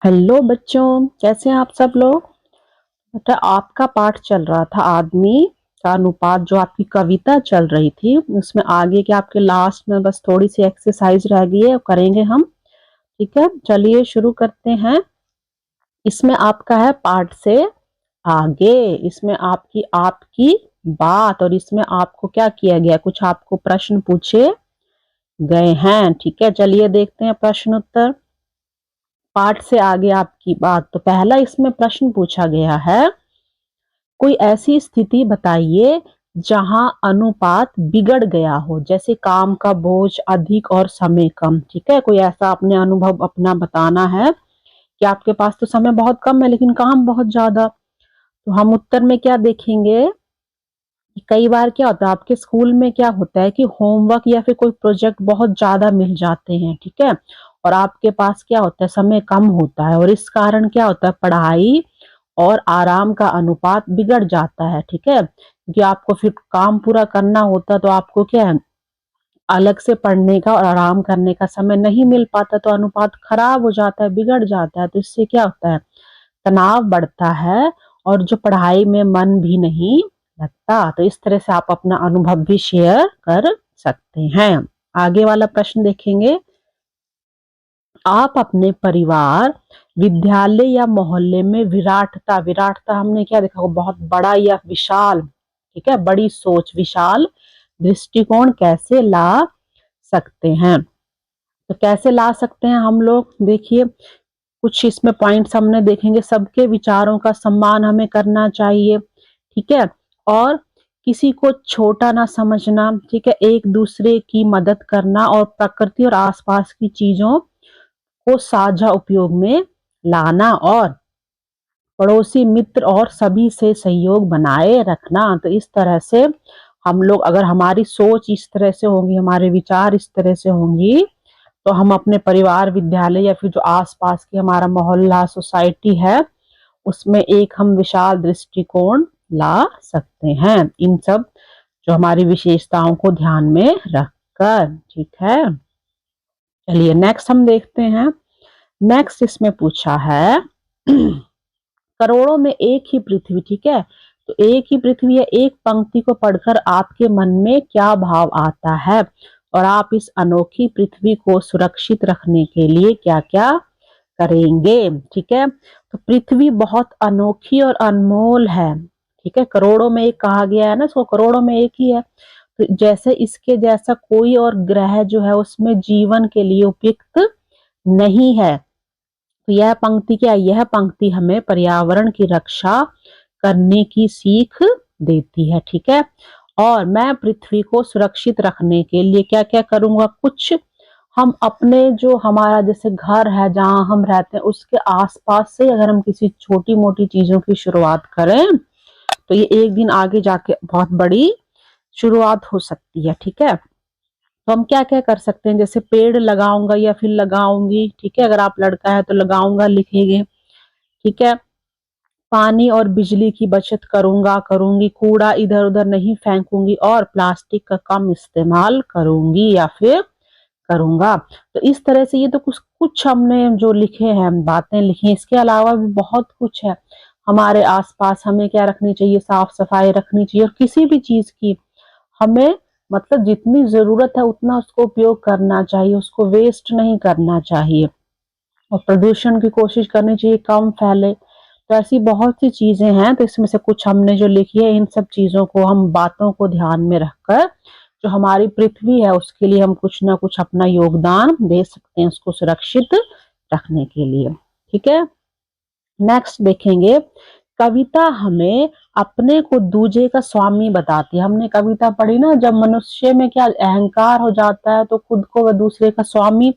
Hello बच्चों, कैसे हैं आप सब लोग। बेटा, आपका पाठ चल रहा था आदमी का अनुपात, जो आपकी कविता चल रही थी उसमें आगे के आपके लास्ट में बस थोड़ी सी एक्सरसाइज रह गई है, करेंगे हम। ठीक है, चलिए शुरू करते हैं। इसमें आपका है पाठ से आगे। इसमें आपकी आपकी बात, और इसमें आपको क्या किया गया, कुछ आपको प्रश्न पूछे गए हैं। ठीक है, चलिए देखते हैं प्रश्न उत्तर। पाठ से आगे आपकी बात, तो पहला इसमें प्रश्न पूछा गया है, कोई ऐसी स्थिति बताइए जहां अनुपात बिगड़ गया हो, जैसे काम का बोझ अधिक और समय कम। ठीक है, कोई ऐसा अपने अनुभव अपना बताना है कि आपके पास तो समय बहुत कम है लेकिन काम बहुत ज्यादा। तो हम उत्तर में क्या देखेंगे कि कई बार क्या होता है, आपके स्कूल में क्या होता है कि होमवर्क या फिर कोई प्रोजेक्ट बहुत ज्यादा मिल जाते हैं। ठीक है, और आपके पास क्या होता है, समय कम होता है, और इस कारण क्या होता है, पढ़ाई और आराम का अनुपात बिगड़ जाता है। ठीक है, क्योंकि आपको फिर काम पूरा करना होता है, तो आपको क्या है, अलग से पढ़ने का और आराम करने का समय नहीं मिल पाता, तो अनुपात खराब हो जाता है, बिगड़ जाता है। तो इससे क्या होता है, तनाव बढ़ता है और जो पढ़ाई में मन भी नहीं लगता। तो इस तरह से आप अपना अनुभव भी शेयर कर सकते हैं। आगे वाला प्रश्न देखेंगे, आप अपने परिवार, विद्यालय या मोहल्ले में विराटता, विराटता हमने क्या देखा, वो बहुत बड़ा या विशाल, ठीक है, बड़ी सोच, विशाल दृष्टिकोण कैसे ला सकते हैं। तो कैसे ला सकते हैं हम लोग, देखिए कुछ इसमें पॉइंट्स हमने देखेंगे। सबके विचारों का सम्मान हमें करना चाहिए। ठीक है, और किसी को छोटा ना समझना। ठीक है, एक दूसरे की मदद करना और प्रकृति और आसपास की चीजों को साझा उपयोग में लाना, और पड़ोसी, मित्र और सभी से सहयोग बनाए रखना। तो इस तरह से हम लोग, अगर हमारी सोच इस तरह से होंगी, हमारे विचार इस तरह से होंगी, तो हम अपने परिवार, विद्यालय या फिर जो आसपास की हमारा मोहल्ला, सोसाइटी है, उसमें एक हम विशाल दृष्टिकोण ला सकते हैं, इन सब जो हमारी विशेषताओं को ध्यान में रखकर। ठीक है, चलिए नेक्स्ट हम देखते हैं। नेक्स्ट इसमें पूछा है करोड़ों में एक ही पृथ्वी। ठीक है, तो एक ही पृथ्वी है, एक पंक्ति को पढ़कर आपके मन में क्या भाव आता है, और आप इस अनोखी पृथ्वी को सुरक्षित रखने के लिए क्या क्या करेंगे। ठीक है, तो पृथ्वी बहुत अनोखी और अनमोल है। ठीक है, करोड़ों में एक कहा गया है ना, इसको करोड़ों में एक ही है। तो जैसे इसके जैसा कोई और ग्रह जो है उसमें जीवन के लिए उपयुक्त नहीं है। तो यह पंक्ति क्या है, यह पंक्ति हमें पर्यावरण की रक्षा करने की सीख देती है। ठीक है, और मैं पृथ्वी को सुरक्षित रखने के लिए क्या क्या करूंगा, कुछ हम अपने जो हमारा जैसे घर है जहां हम रहते हैं उसके आसपास से अगर हम किसी छोटी मोटी चीजों की शुरुआत करें, तो ये एक दिन आगे जाके बहुत बड़ी शुरुआत हो सकती है। ठीक है, तो हम क्या क्या कर सकते हैं, जैसे पेड़ लगाऊंगा या फिर लगाऊंगी। ठीक है, अगर आप लड़का है तो लगाऊंगा लिखेंगे। ठीक है, पानी और बिजली की बचत करूंगा, करूंगी, कूड़ा इधर उधर नहीं फेंकूंगी, और प्लास्टिक का कम इस्तेमाल करूंगी या फिर करूंगा। तो इस तरह से ये तो कुछ कुछ हमने जो लिखे हैं, बातें लिखी हैं, इसके अलावा भी बहुत कुछ है। हमारे आसपास हमें क्या रखनी चाहिए, साफ सफाई रखनी चाहिए, और किसी भी चीज की हमें मतलब जितनी जरूरत है उतना उसको उपयोग करना चाहिए, उसको वेस्ट नहीं करना चाहिए, और प्रदूषण की कोशिश करनी चाहिए कम फैले। तो ऐसी बहुत सी चीजें हैं, तो इसमें से कुछ हमने जो लिखी है, इन सब चीजों को, हम बातों को ध्यान में रखकर जो हमारी पृथ्वी है उसके लिए हम कुछ ना कुछ अपना योगदान दे सकते हैं, उसको सुरक्षित रखने के लिए। ठीक है, नेक्स्ट देखेंगे, कविता हमें अपने को दूजे का स्वामी बताती है। हमने कविता पढ़ी ना, जब मनुष्य में क्या अहंकार हो जाता है तो खुद को वह दूसरे का स्वामी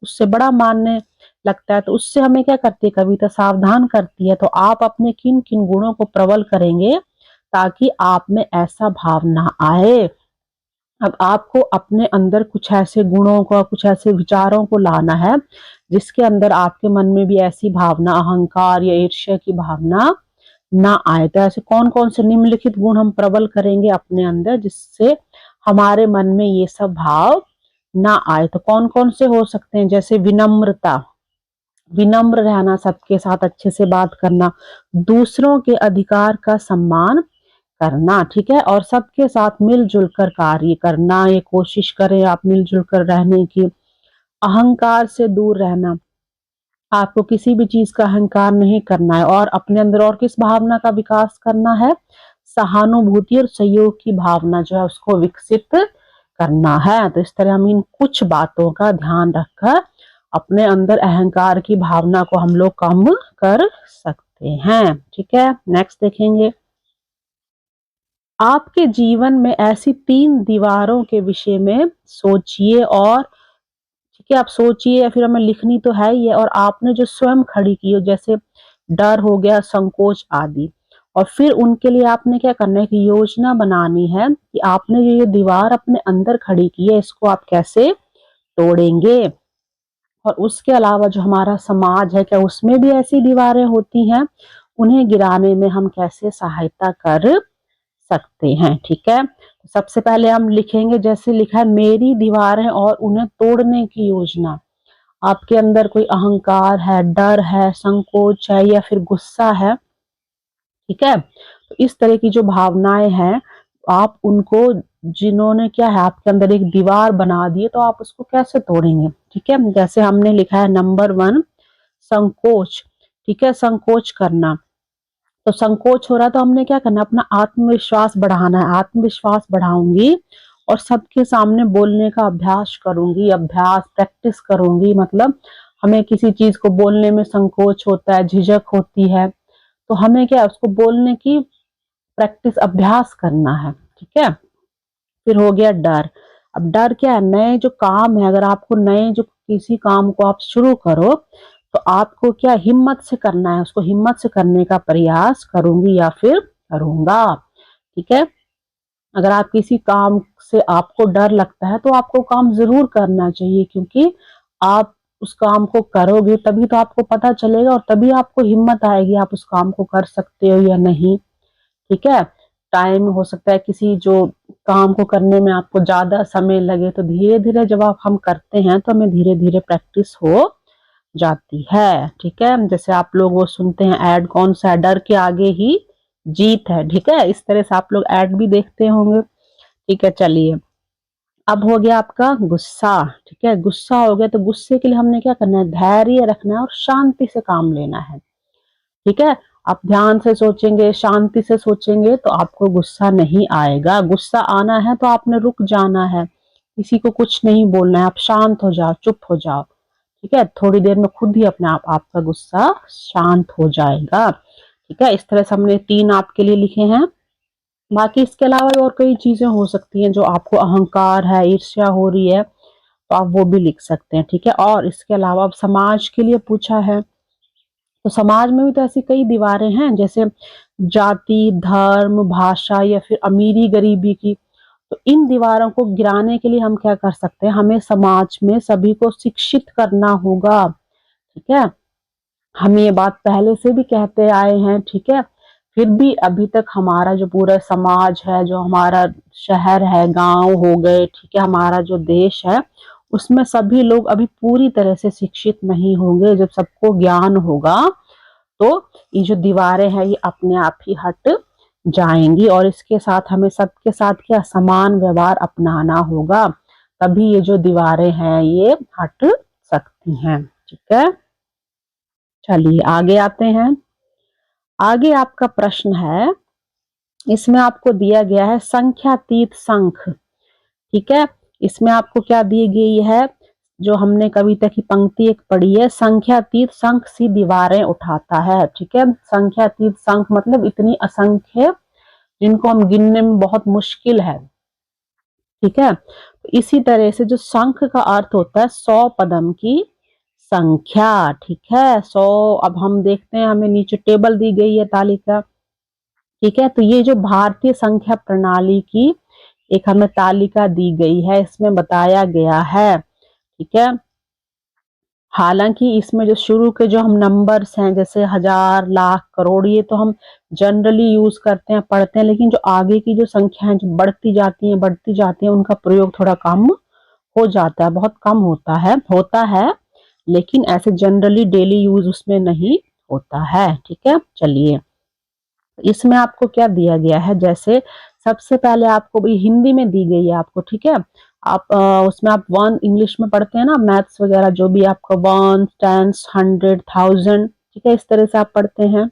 उससे बड़ा मानने लगता है, तो उससे हमें क्या करती है कविता, सावधान करती है। तो आप अपने किन किन गुणों को प्रबल करेंगे ताकि आप में ऐसा भाव ना आए। अब आपको अपने अंदर कुछ ऐसे गुणों को, कुछ ऐसे विचारों को लाना है जिसके अंदर आपके मन में भी ऐसी भावना, अहंकार या ईर्ष्या की भावना ना आए। तो ऐसे कौन कौन से निम्नलिखित गुण हम प्रबल करेंगे अपने अंदर जिससे हमारे मन में ये सब भाव ना आए। तो कौन कौन से हो सकते हैं, जैसे विनम्रता, विनम्र रहना, सबके साथ अच्छे से बात करना, दूसरों के अधिकार का सम्मान करना, ठीक है, और सबके साथ मिलजुल कर कार्य करना, ये कोशिश करें आप मिलजुल कर रहने की। अहंकार से दूर रहना, आपको किसी भी चीज का अहंकार नहीं करना है, और अपने अंदर और किस भावना का विकास करना है, सहानुभूति और सहयोग की भावना जो है उसको विकसित करना है। तो इस तरह हम इन कुछ बातों का ध्यान रखकर अपने अंदर अहंकार की भावना को हम लोग कम कर सकते हैं, ठीक है। नेक्स्ट देखेंगे, आपके जीवन में ऐसी 3 दीवारों के विषय में सोचिए, और ठीक है, आप सोचिए या फिर हमें लिखनी तो है ही है, और आपने जो स्वयं खड़ी की हो, जैसे डर हो गया, संकोच आदि, और फिर उनके लिए आपने क्या करना है कि योजना बनानी है कि आपने ये दीवार अपने अंदर खड़ी की है इसको आप कैसे तोड़ेंगे। और उसके अलावा जो हमारा समाज है, क्या उसमें भी ऐसी दीवारें होती हैं, उन्हें गिराने में हम कैसे सहायता कर सकते हैं, ठीक है। सबसे पहले हम लिखेंगे, जैसे लिखा है मेरी दीवार है और उन्हें तोड़ने की योजना। आपके अंदर कोई अहंकार है, डर है, संकोच है या फिर गुस्सा है, ठीक है, तो इस तरह की जो भावनाएं हैं आप उनको, जिन्होंने क्या है आपके अंदर एक दीवार बना दी है, तो आप उसको कैसे तोड़ेंगे, ठीक है। जैसे हमने लिखा है नंबर 1 संकोच, ठीक है, संकोच करना, तो संकोच हो रहा है तो हमने क्या करना है, अपना आत्मविश्वास बढ़ाना है। आत्मविश्वास बढ़ाऊंगी और सबके सामने बोलने का अभ्यास करूंगी, अभ्यास प्रैक्टिस करूंगी, मतलब हमें किसी चीज को बोलने में संकोच होता है, झिझक होती है, तो हमें क्या उसको बोलने की प्रैक्टिस अभ्यास करना है, ठीक है। फिर हो गया डर। अब डर क्या है, नए जो काम है, अगर आपको नए जो किसी काम को आप शुरू करो तो आपको क्या हिम्मत से करना है, उसको हिम्मत से करने का प्रयास करूंगी या फिर करूंगा, ठीक है। अगर आप किसी काम से आपको डर लगता है तो आपको काम जरूर करना चाहिए, क्योंकि आप उस काम को करोगे तभी तो आपको पता चलेगा और तभी आपको हिम्मत आएगी आप उस काम को कर सकते हो या नहीं, ठीक है। टाइम हो सकता है किसी जो काम को करने में आपको ज्यादा समय लगे, तो धीरे धीरे जब आप हम करते हैं तो हमें धीरे धीरे प्रैक्टिस हो जाती है, ठीक है। जैसे आप लोग वो सुनते हैं ऐड, कौन सा है, डर के आगे ही जीत है, ठीक है, इस तरह से आप लोग ऐड भी देखते होंगे, ठीक है। चलिए, अब हो गया आपका गुस्सा, ठीक है, गुस्सा हो गया तो गुस्से के लिए हमने क्या करना है, धैर्य रखना है और शांति से काम लेना है, ठीक है। आप ध्यान से सोचेंगे, शांति से सोचेंगे तो आपको गुस्सा नहीं आएगा। गुस्सा आना है तो आपने रुक जाना है, किसी को कुछ नहीं बोलना है, आप शांत हो जाओ, चुप हो जाओ, ठीक है, थोड़ी देर में खुद ही अपने आप आपका गुस्सा शांत हो जाएगा, ठीक है। इस तरह से हमने 3 आपके लिए लिखे हैं। बाकी इसके अलावा और कई चीजें हो सकती हैं, जो आपको अहंकार है, ईर्ष्या हो रही है, तो आप वो भी लिख सकते हैं, ठीक है। और इसके अलावा अब समाज के लिए पूछा है, तो समाज में भी तो ऐसी कई दीवारें हैं, जैसे जाति, धर्म, भाषा या फिर अमीरी गरीबी की। तो इन दीवारों को गिराने के लिए हम क्या कर सकते हैं, हमें समाज में सभी को शिक्षित करना होगा, ठीक है। हम ये बात पहले से भी कहते आए हैं, ठीक है, फिर भी अभी तक हमारा जो पूरा समाज है, जो हमारा शहर है, गांव हो गए, ठीक है, हमारा जो देश है, उसमें सभी लोग अभी पूरी तरह से शिक्षित नहीं होंगे। जब सबको ज्ञान होगा तो ये जो दीवारें हैं ये अपने आप ही हट जाएंगी, और इसके साथ हमें सबके साथ क्या समान व्यवहार अपनाना होगा, तभी ये जो दीवारें हैं ये हट सकती हैं, ठीक है। चलिए आगे आते हैं। आगे आपका प्रश्न है, इसमें आपको दिया गया है संख्यातीत संख, ठीक है। इसमें आपको क्या दी गई है, जो हमने कविता की पंक्ति एक पढ़ी है, संख्यातीत संख सी दीवारें उठाता है, ठीक है। संख्यातीत संख मतलब इतनी असंख्य जिनको हम गिनने में बहुत मुश्किल है, ठीक है। तो इसी तरह से जो शंख का अर्थ होता है 100 पदम की संख्या, ठीक है, 100। अब हम देखते हैं, हमें नीचे टेबल दी गई है, तालिका, ठीक है। तो ये जो भारतीय संख्या प्रणाली की एक हमें तालिका दी गई है, इसमें बताया गया है, ठीक है। हालांकि इसमें जो शुरू के जो हम नंबर्स हैं, जैसे हजार, लाख, करोड़, ये तो हम जनरली यूज करते हैं, पढ़ते हैं, लेकिन जो आगे की जो संख्याएं जो बढ़ती जाती हैं उनका प्रयोग थोड़ा कम हो जाता है, बहुत कम होता है, लेकिन ऐसे जनरली डेली यूज उसमें नहीं होता है। ठीक है, चलिए इसमें आपको क्या दिया गया है, जैसे सबसे पहले आपको भी हिंदी में दी गई है आपको। ठीक है, आप उसमें आप वन इंग्लिश में पढ़ते हैं ना, मैथ्स वगैरह जो भी आपका वन, टेंस, 100, 1000, ठीक है, इस तरह से आप पढ़ते हैं।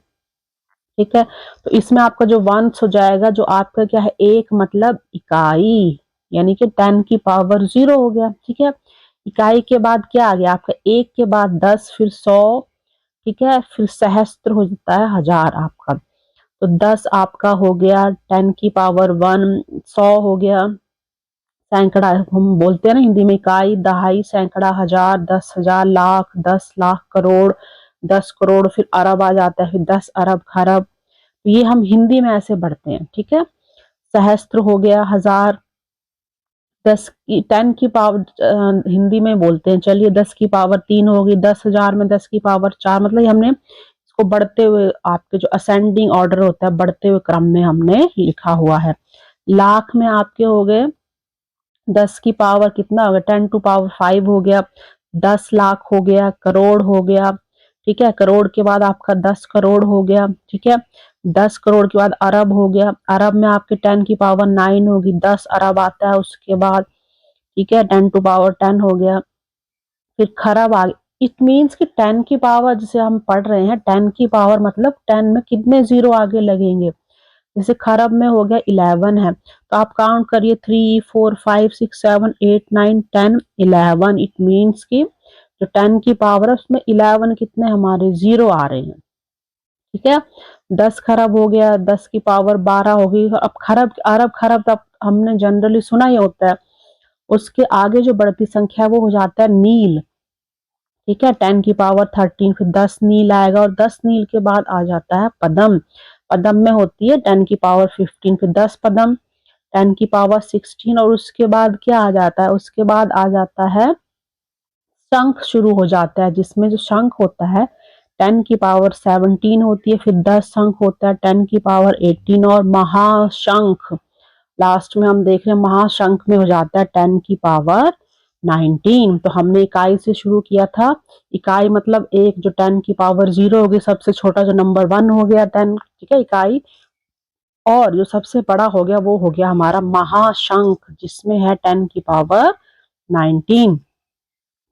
ठीक है, तो इसमें आपका जो वंस हो जाएगा, जो आपका क्या है, एक मतलब इकाई, यानी कि 10 की पावर 0 हो गया। ठीक है, इकाई के बाद क्या आ गया आपका, एक के बाद 10, फिर 100, ठीक है, फिर सहस्त्र हो जाता है 1000 आपका। तो 10 आपका हो गया 10 की पावर 1, 100 हो गया सैकड़ा, हम बोलते हैं ना हिंदी में इकाई, दहाई, सैकड़ा, हजार, 10,000, लाख, 10 लाख, करोड़, 10 करोड़, फिर अरब आ जाता है, फिर 10 अरब, खरब। तो ये हम हिंदी में ऐसे बढ़ते हैं। ठीक है, सहस्त्र हो गया 1000, 10 की पावर हिंदी में बोलते हैं। चलिए 10 की पावर 3 होगी, 10,000 में 10 की पावर 4, मतलब ये हमने इसको बढ़ते हुए, आपके जो असेंडिंग ऑर्डर होता है, बढ़ते हुए क्रम में हमने लिखा हुआ है। लाख में आपके हो गए 10 की पावर कितना हो गया, 10 टू पावर 5 हो गया, 10 लाख हो गया, करोड़ हो गया। ठीक है, करोड़ के बाद आपका 10 करोड़ हो गया। ठीक है, 10 करोड़ के बाद अरब हो गया, अरब में आपके 10 की पावर 9 होगी, 10 अरब आता है उसके बाद। ठीक है, 10 टू पावर 10 हो गया, फिर खरब आ गया। इट मीन्स कि 10 की पावर जिसे हम पढ़ रहे हैं, 10 की पावर मतलब 10 में कितने जीरो आगे लगेंगे। जैसे खरब में हो गया 11 है, तो आप काउंट करिए 3, 4, 5, 6, 7, 8, 9, 10, 11। इट मीन्स कि जो 10 की पावर है उसमें 11 कितने हमारे जीरो आ रहे हैं। ठीक है, 10 खरब हो गया, 10 की पावर 12 होगी। अब खरब, अरब, खरब तो हमने जनरली सुना ही होता है। उसके आगे जो बढ़ती संख्या है वो हो जाता है नील। ठीक है, 10 की पावर 13, फिर 10 नील आएगा, और 10 नील के बाद आ जाता है पदम। पदम में होती है 10 की पावर 15, फिर 10 पदम, 10 की पावर 16, और उसके बाद क्या आ जाता है, उसके बाद आ जाता है शंख शुरू हो जाता है, जिसमें जो शंख होता है 10 की पावर 17 होती है, फिर 10 शंख होता है 10 की पावर 18, और महाशंख लास्ट में हम देख रहे हैं, महाशंख में हो जाता है 10 की पावर 19। तो हमने इकाई से शुरू किया था, इकाई मतलब एक, जो 10 की पावर 0 होगी, सबसे छोटा जो नंबर 1 हो गया 10, ठीक है, इकाई, और जो सबसे बड़ा हो गया वो हो गया हमारा महाशंख, जिसमें है 10 की पावर 19।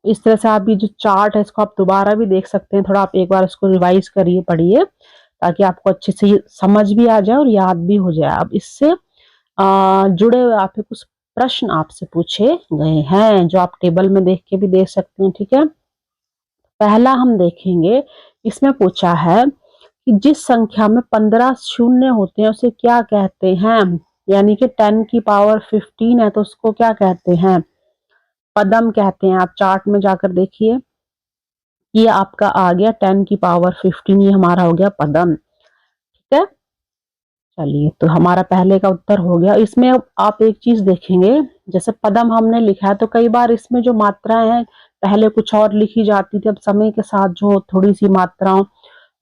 इस तरह से आप ये जो चार्ट है इसको आप दोबारा भी देख सकते हैं, थोड़ा आप एक बार इसको रिवाइज करिए, पढ़िए, ताकि आपको अच्छे से समझ भी आ जाए और याद भी हो जाए। अब इससे जुड़े हुए आपके कुछ प्रश्न आपसे पूछे गए हैं, जो आप टेबल में देख के भी देख सकते हैं। ठीक है, पहला हम देखेंगे, इसमें पूछा है कि जिस संख्या में 15 शून्य होते हैं उसे क्या कहते हैं। यानी कि 10 की पावर 15 है तो उसको क्या कहते हैं, पदम कहते हैं। आप चार्ट में जाकर देखिए, ये आपका आ गया 10 की पावर 15, ये हमारा हो गया पदम। ठीक है, चलिए तो हमारा पहले का उत्तर हो गया। इसमें अब आप एक चीज देखेंगे, जैसे पदम हमने लिखा है तो कई बार इसमें जो मात्राएं हैं पहले कुछ और लिखी जाती थी, अब समय के साथ जो थोड़ी सी मात्राओं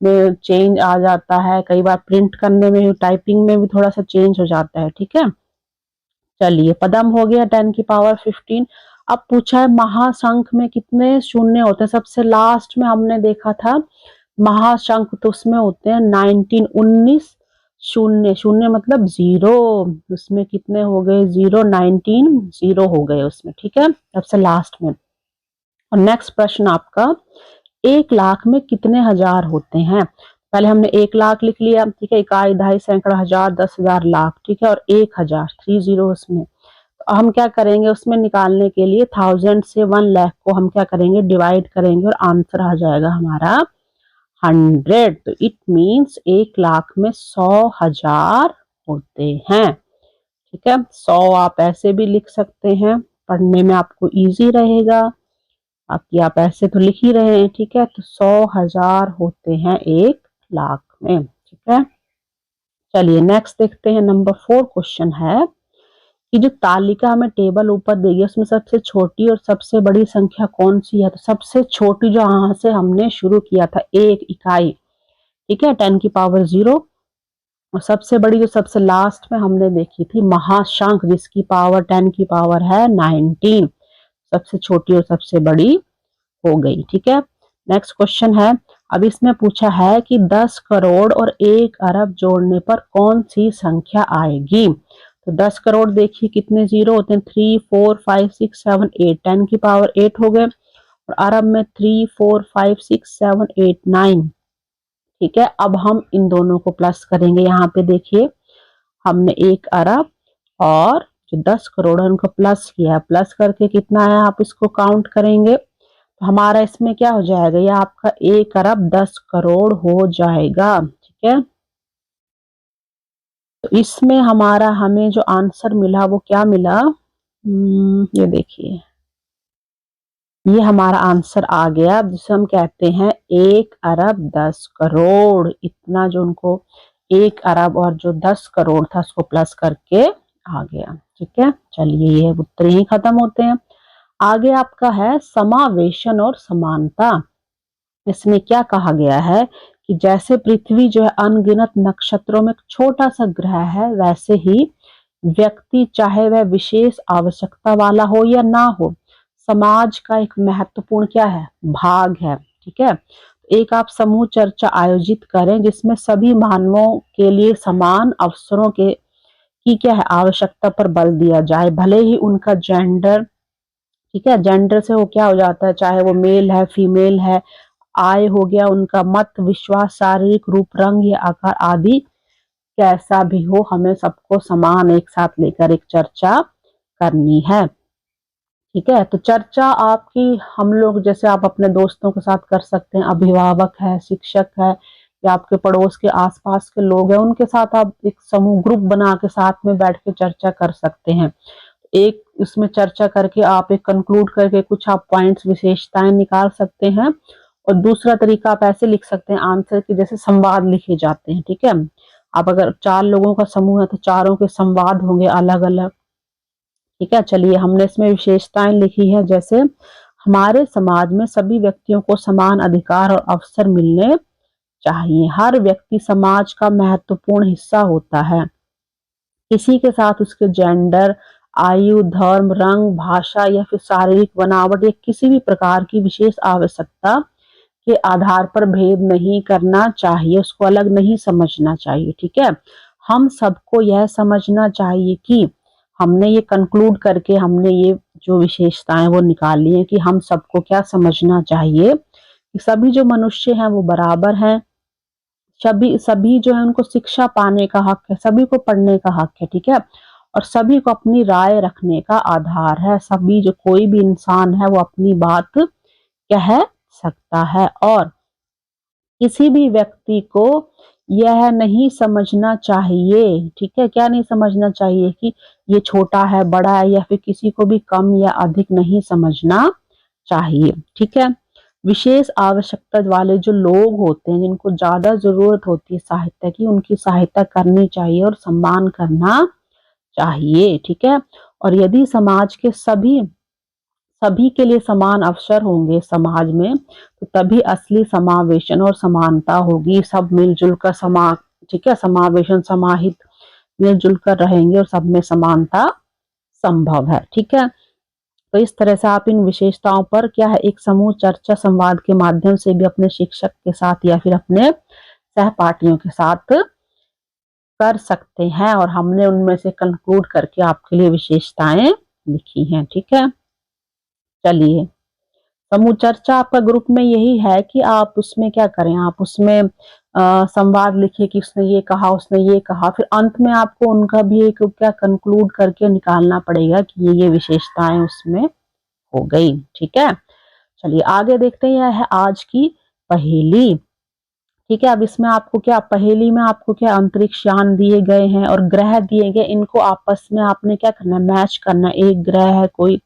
में चेंज आ जाता है, कई बार प्रिंट करने में, टाइपिंग में भी थोड़ा सा चेंज हो जाता है। ठीक है, चलिए पदम हो गया 10 की पावर 15। अब पूछा है महाशंख में कितने शून्य होते हैं। सबसे लास्ट में हमने देखा था महाशंख, तो उसमें होते हैं 19, 19 शून्य, शून्य मतलब 0, उसमें कितने हो गए, 0, 19 0 हो गए उसमें। ठीक है, सबसे लास्ट में। और नेक्स्ट प्रश्न आपका, 1 लाख में कितने हजार होते हैं। पहले हमने 1 लाख लिख लिया, ठीक है, इकाई, दहाई, सैकड़ा, हजार, 10,000, लाख, ठीक है, और 1,000, 30 उसमें। तो हम क्या करेंगे, उसमें निकालने के लिए 1000 से 1 लाख को हम क्या करेंगे, डिवाइड करेंगे, और आंसर आ जाएगा हमारा 100। तो इट मीन्स 1 लाख में 100,000 होते हैं। ठीक है, 100 आप ऐसे भी लिख सकते हैं, पढ़ने में आपको इजी रहेगा। बाकी आप ऐसे तो लिख ही रहे हैं। ठीक है, तो 100,000 होते हैं 1 लाख में। ठीक है, चलिए नेक्स्ट देखते हैं। नंबर 4 क्वेश्चन है कि जो तालिका हमें टेबल ऊपर दी है उसमें सबसे छोटी और सबसे बड़ी संख्या कौन सी है। तो सबसे छोटी जो यहाँ से हमने शुरू किया था, एक इकाई, ठीक है, 10 की पावर 0, और सबसे बड़ी जो सबसे लास्ट में हमने देखी थी महाशंख, जिसकी पावर 10 की पावर है 19। सबसे छोटी और सबसे बड़ी हो गई। ठीक है, नेक्स्ट क्वेश्चन है, अब इसमें पूछा है कि 10 करोड़ और 1 अरब जोड़ने पर कौन सी संख्या आएगी। तो 10 करोड़ देखिए कितने जीरो होते हैं, 3 4 5 6 7 8, 10 की पावर 8 हो गए, और अरब में 3 4 5 6 7 8 9। ठीक है, अब हम इन दोनों को प्लस करेंगे। यहाँ पे देखिए हमने 1 अरब और जो 10 करोड़ है उनको प्लस किया, प्लस करके कितना है आप इसको काउंट करेंगे तो हमारा इसमें क्या हो जाएगा, ये आपका 1 अरब 10 करोड़ हो जाएगा। ठीक है, तो इसमें हमारा हमें जो आंसर मिला वो क्या मिला, ये देखिए ये हमारा आंसर आ गया, जिसे हम कहते हैं 1 अरब 10 करोड़। इतना जो उनको 1 अरब और जो 10 करोड़ था उसको प्लस करके आ गया। ठीक है, चलिए ये उत्तर ही खत्म होते हैं। आगे आपका है समावेशन और समानता। इसमें क्या कहा गया है कि जैसे पृथ्वी जो है अनगिनत नक्षत्रों में एक छोटा सा ग्रह है, वैसे ही व्यक्ति चाहे वह विशेष आवश्यकता वाला हो या ना हो, समाज का एक महत्वपूर्ण क्या है, भाग है। ठीक है, एक आप समूह चर्चा आयोजित करें जिसमें सभी मानवों के लिए समान अवसरों के की क्या है आवश्यकता पर बल दिया जाए, भले ही उनका जेंडर, ठीक है, जेंडर से वो क्या हो जाता है, चाहे वो मेल है फीमेल है, आय हो गया उनका, मत विश्वास, शारीरिक रूप, रंग या आकार आदि कैसा भी हो, हमें सबको समान एक साथ लेकर एक चर्चा करनी है। ठीक है, तो चर्चा आपकी हम लोग जैसे आप अपने दोस्तों के साथ कर सकते हैं, अभिभावक है, शिक्षक है, या आपके पड़ोस के आसपास के लोग हैं, उनके साथ आप एक समूह ग्रुप बना के साथ में बैठ के चर्चा कर सकते हैं। एक इसमें चर्चा करके आप एक कंक्लूड करके कुछ आप पॉइंट्स विशेषताएं निकाल सकते हैं। और दूसरा तरीका आप ऐसे लिख सकते हैं आंसर की जैसे संवाद लिखे जाते हैं। ठीक है, आप अगर 4 लोगों का समूह है तो चारों के संवाद होंगे अलग अलग। ठीक है, चलिए हमने इसमें विशेषताएं लिखी है, जैसे हमारे समाज में सभी व्यक्तियों को समान अधिकार और अवसर मिलने चाहिए, हर व्यक्ति समाज का महत्वपूर्ण हिस्सा होता है, किसी के साथ उसके जेंडर, आयु, धर्म, रंग, भाषा या फिर शारीरिक बनावट या किसी भी प्रकार की विशेष आवश्यकता के आधार पर भेद नहीं करना चाहिए, उसको अलग नहीं समझना चाहिए। ठीक है, हम सबको यह समझना चाहिए कि हमने ये कंक्लूड करके हमने ये जो विशेषताएं वो निकाली है कि हम सबको क्या समझना चाहिए कि सभी जो मनुष्य हैं वो बराबर हैं, सभी सभी जो है उनको शिक्षा पाने का हक है, सभी को पढ़ने का हक है। ठीक है, और सभी को अपनी राय रखने का आधार है, सभी जो कोई भी इंसान है वो अपनी बात कह सकता है, और किसी भी व्यक्ति को यह नहीं समझना चाहिए, ठीक है, क्या नहीं समझना चाहिए कि ये छोटा है बड़ा है, या फिर किसी को भी कम या अधिक नहीं समझना चाहिए। ठीक है, विशेष आवश्यकता वाले जो लोग होते हैं जिनको ज्यादा जरूरत होती है सहायता की, उनकी सहायता करनी चाहिए और सम्मान करना चाहिए। ठीक है, और यदि समाज के सभी सभी के लिए समान अवसर होंगे समाज में, तो तभी असली समावेशन और समानता होगी, सब मिलजुल कर ठीक है, समावेशन समाहित मिलजुल कर रहेंगे और सब में समानता संभव है। ठीक है, तो इस तरह से आप इन विशेषताओं पर क्या है एक समूह चर्चा संवाद के माध्यम से भी अपने शिक्षक के साथ या फिर अपने सहपाठियों के साथ कर सकते हैं, और हमने उनमें से कंक्लूड करके आपके लिए विशेषताएं लिखी हैं। ठीक है, चलिए समूह चर्चा आपका ग्रुप में यही है कि आप उसमें क्या करें, आप उसमें संवाद लिखिए कि उसने ये कहा उसने ये कहा, फिर अंत में आपको उनका भी एक क्या कंक्लूड करके निकालना पड़ेगा कि ये विशेषताएं उसमें हो गई। ठीक है, चलिए आगे देखते हैं, यह है आज की पहेली। ठीक है, अब इसमें आपको क्या पहेली में आपको क्या अंतरिक्ष यान दिए गए हैं और ग्रह दिए गए, इनको आपस में आपने क्या करना है मैच करना, एक ग्रह है कोई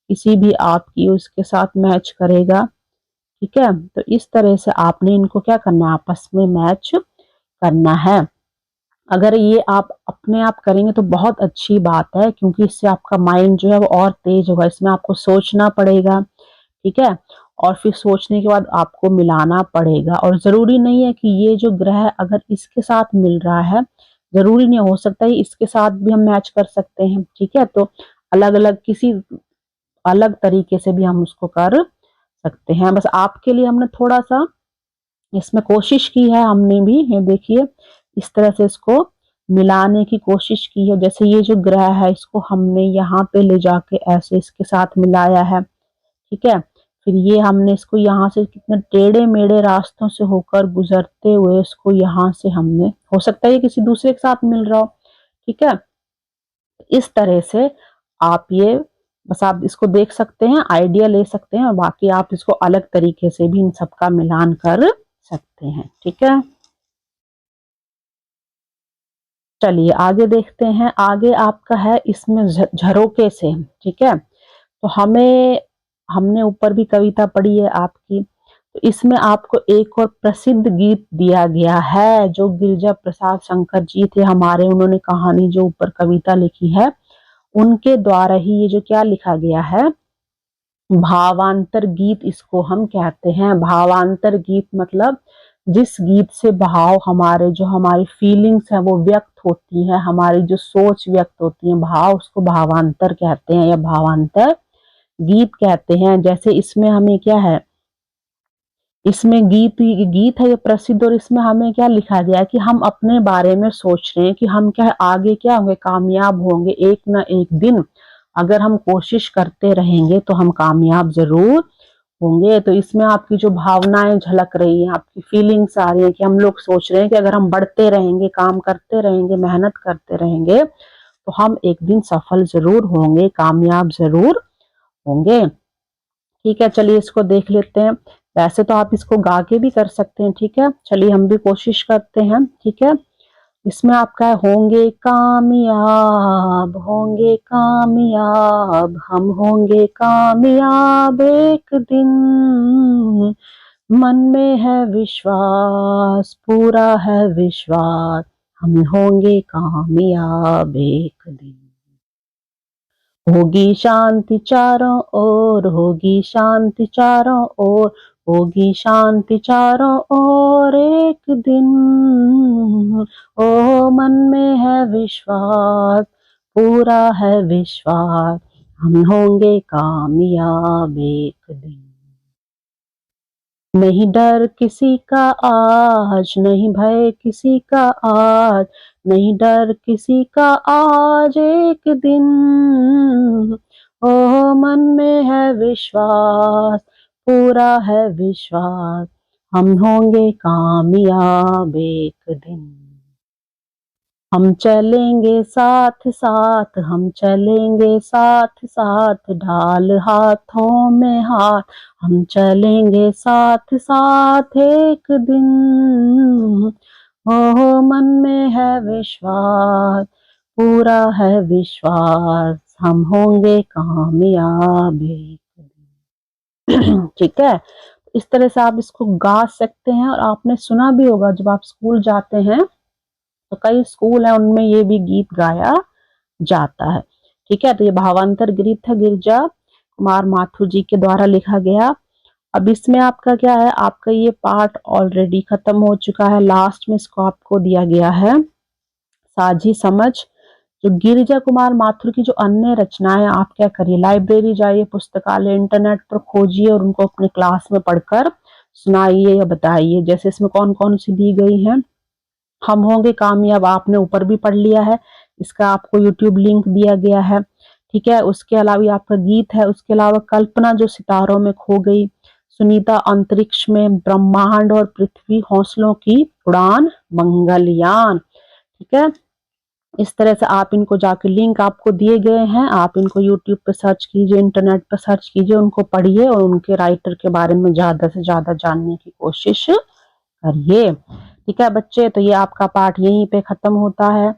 किसी भी आपकी उसके साथ मैच करेगा। ठीक है, तो इस तरह से आपने इनको क्या करना है आपस में मैच करना है। अगर ये आप अपने आप करेंगे तो बहुत अच्छी बात है, क्योंकि इससे आपका माइंड जो है वो और तेज होगा, इसमें आपको सोचना पड़ेगा। ठीक है, और फिर सोचने के बाद आपको मिलाना पड़ेगा, और जरूरी नहीं है कि ये जो ग्रह अगर इसके साथ मिल रहा है, जरूरी नहीं, हो सकता है इसके साथ भी हम मैच कर सकते हैं। ठीक है, तो अलग अलग किसी अलग तरीके से भी हम उसको कर सकते हैं। बस आपके लिए हमने थोड़ा सा इसमें कोशिश की है, हमने भी ये देखिए इस तरह से इसको मिलाने की कोशिश की है। जैसे ये जो ग्रह है इसको हमने यहाँ पे ले जाके ऐसे इसके साथ मिलाया है, ठीक है। फिर ये हमने इसको यहाँ से कितने टेढ़े मेढ़े रास्तों से होकर गुजरते हुए इसको यहाँ से हमने, हो सकता है ये किसी दूसरे के साथ मिल रहा हो, ठीक है। इस तरह से आप ये बस आप इसको देख सकते हैं, आइडिया ले सकते हैं, और बाकी आप इसको अलग तरीके से भी इन सबका मिलान कर सकते हैं, ठीक है। चलिए आगे देखते हैं। आगे आपका है इसमें झरोके से, ठीक है। तो हमने ऊपर भी कविता पढ़ी है आपकी, तो इसमें आपको एक और प्रसिद्ध गीत दिया गया है जो गिरिजा प्रसाद शंकर जी थे हमारे, उन्होंने कहानी जो ऊपर कविता लिखी है उनके द्वारा ही ये जो क्या लिखा गया है, भावांतर गीत इसको हम कहते हैं। भावांतर गीत मतलब जिस गीत से भाव हमारे, जो हमारी फीलिंग्स है वो व्यक्त होती है, हमारी जो सोच व्यक्त होती है, भाव, उसको भावांतर कहते हैं या भावांतर गीत कहते हैं। जैसे इसमें हमें क्या है, इसमें गीत है ये प्रसिद्ध, और इसमें हमें क्या लिखा गया है कि हम अपने बारे में सोच रहे हैं कि हम क्या आगे क्या होंगे, कामयाब होंगे एक ना एक दिन। अगर हम कोशिश करते रहेंगे तो हम कामयाब जरूर होंगे। तो इसमें आपकी जो भावनाएं झलक रही हैं, आपकी फीलिंग्स आ रही है कि हम लोग सोच रहे हैं कि अगर हम बढ़ते रहेंगे, काम करते रहेंगे, मेहनत करते रहेंगे तो हम एक दिन सफल जरूर होंगे, कामयाब जरूर होंगे, ठीक है। चलिए इसको देख लेते हैं। वैसे तो आप इसको गा के भी कर सकते हैं, ठीक है। चलिए हम भी कोशिश करते हैं, ठीक है। इसमें आपका होंगे कामयाब, होंगे कामयाब, हम होंगे कामयाब एक दिन, मन में है विश्वास, पूरा है विश्वास, हम होंगे कामयाब एक दिन। होगी शांति चारों ओर, होगी शांति चारों ओर, होगी शांति चारों ओर एक दिन, ओ मन में है विश्वास, पूरा है विश्वास, हम होंगे कामयाब एक दिन। नहीं डर किसी का आज, नहीं भय किसी का आज, नहीं डर किसी का आज एक दिन, ओ मन में है विश्वास, पूरा है विश्वास, हम होंगे कामयाब एक दिन। हम चलेंगे साथ साथ, हम चलेंगे साथ साथ, ढाल हाथों में हाथ, हम चलेंगे साथ साथ एक दिन, ओ मन में है विश्वास, पूरा है विश्वास, हम होंगे कामयाब एक दिन। ठीक है, इस तरह से आप इसको गा सकते हैं। और आपने सुना भी होगा जब आप स्कूल जाते हैं तो कई स्कूल है उनमें ये भी गीत गाया जाता है, ठीक है। तो ये भावांतर गीत है, गिरिजा कुमार माथुर जी के द्वारा लिखा गया। अब इसमें आपका क्या है, आपका ये पार्ट ऑलरेडी खत्म हो चुका है। लास्ट में इसको आपको दिया गया है साझी समझ। जो गिरिजा कुमार माथुर की जो अन्य रचनाएं, आप क्या करिए, लाइब्रेरी जाइए, पुस्तकालय, इंटरनेट पर खोजिए और उनको अपने क्लास में पढ़कर सुनाइए या बताइए। जैसे इसमें कौन कौन सी दी गई हैं, हम होंगे कामयाब आपने ऊपर भी पढ़ लिया है, इसका आपको यूट्यूब लिंक दिया गया है, ठीक है। उसके अलावा आपका गीत है, उसके अलावा कल्पना जो सितारों में खो गई, सुनीता अंतरिक्ष में, ब्रह्मांड और पृथ्वी, हौसलों की उड़ान, मंगलयान, ठीक है। इस तरह से आप इनको जाके, लिंक आपको दिए गए हैं, आप इनको यूट्यूब पे सर्च कीजिए, इंटरनेट पर सर्च कीजिए, उनको पढ़िए और उनके राइटर के बारे में ज्यादा से ज्यादा जानने की कोशिश करिए, ठीक है बच्चे। तो ये आपका पार्ट यहीं पे खत्म होता है,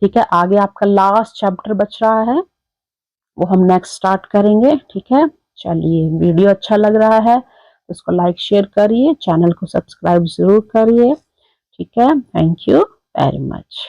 ठीक है। आगे आपका लास्ट चैप्टर बच रहा है, वो हम नेक्स्ट स्टार्ट करेंगे, ठीक है। चलिए, वीडियो अच्छा लग रहा है तो इसको लाइक शेयर करिए, चैनल को सब्सक्राइब जरूर करिए, ठीक है। Thank you very much.